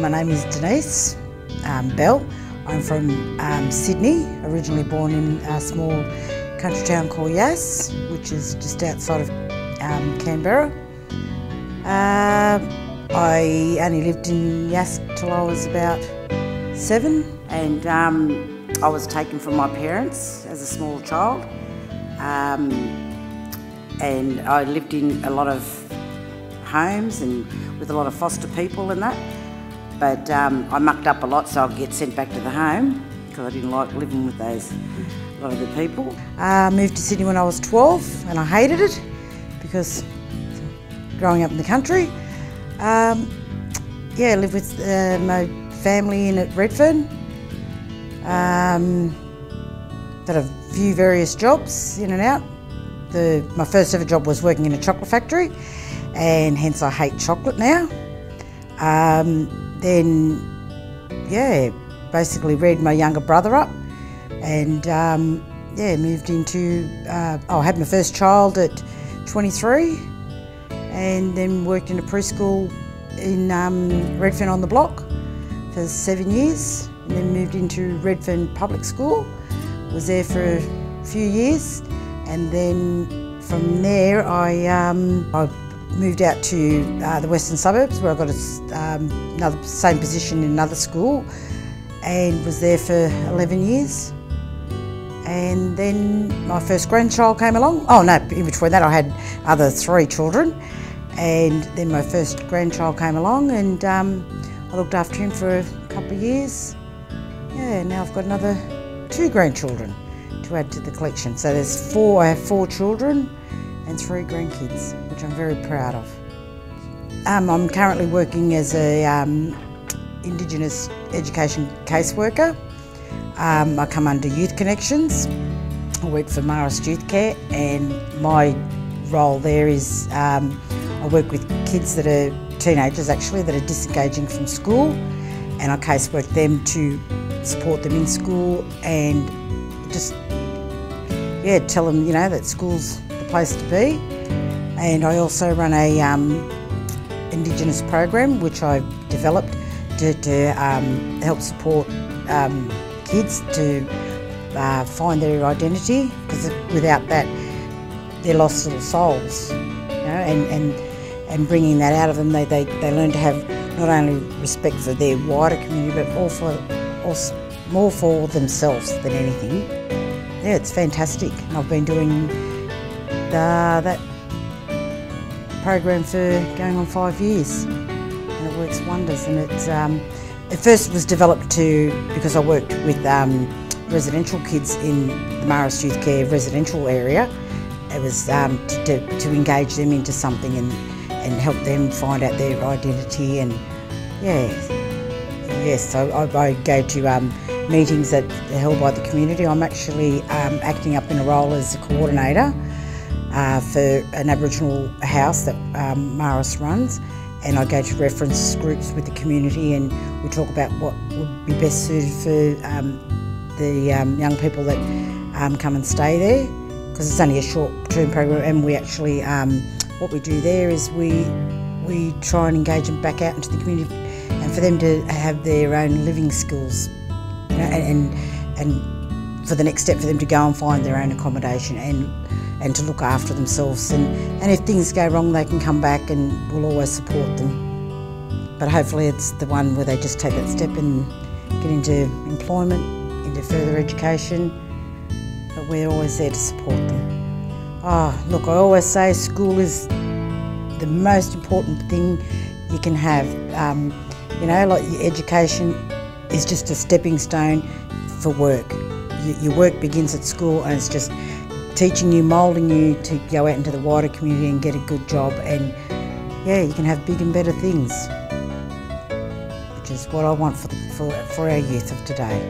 My name is Denise Bell. I'm from Sydney, originally born in a small country town called Yass, which is just outside of Canberra. I only lived in Yass till I was about 7, and I was taken from my parents as a small child, and I lived in a lot of homes and with a lot of foster people and that, but I mucked up a lot, so I'd get sent back to the home because I didn't like living with a lot of the people. I moved to Sydney when I was 12 and I hated it because growing up in the country. I lived with my family in at Redfern. Did a few various jobs in and out. My first ever job was working in a chocolate factory, and hence I hate chocolate now. Basically reared my younger brother up, and moved into, I had my first child at 23, and then worked in a preschool in Redfern on the block for 7 years, and then moved into Redfern Public School. Was there for a few years, and then from there I moved out to the western suburbs, where I got another same position in another school, and was there for 11 years. And then my first grandchild came along. Oh no, in between that I had other 3 children, and then my first grandchild came along, and I looked after him for a couple of years. Now I've got another 2 grandchildren to add to the collection. So I have 4 children and 3 grandkids, which I'm very proud of. I'm currently working as a Indigenous education caseworker. I come under Youth Connections. I work for Marist Youth Care, and my role there is I work with kids that are teenagers actually that are disengaging from school, and I casework them to support them in school and just tell them that school's the place to be. And I also run a Indigenous program which I developed to help support kids to find their identity, because without that they're lost little souls, and bringing that out of them, they learn to have not only respect for their wider community but more for themselves than anything. It's fantastic. I've been doing that program for going on 5 years, and it works wonders. And it's it first was developed because I worked with residential kids in the Marist Youth Care residential area. It was to engage them into something and help them find out their identity. And so I go to meetings that are held by the community. I'm actually acting up in a role as a coordinator for an Aboriginal house that Marist runs, and I go to reference groups with the community, and we talk about what would be best suited for the young people that come and stay there, because it's only a short-term program. And we actually, what we do there is we try and engage them back out into the community, and for them to have their own living skills, and for the next step for them to go and find their own accommodation and to look after themselves. And if things go wrong, they can come back, and we'll always support them. But hopefully it's the one where they just take that step and get into employment, into further education, but we're always there to support them. Look, I always say school is the most important thing you can have. Like your education is just a stepping stone for work. Your work begins at school, and it's just teaching you, moulding you to go out into the wider community and get a good job, and you can have big and better things, which is what I want for our youth of today.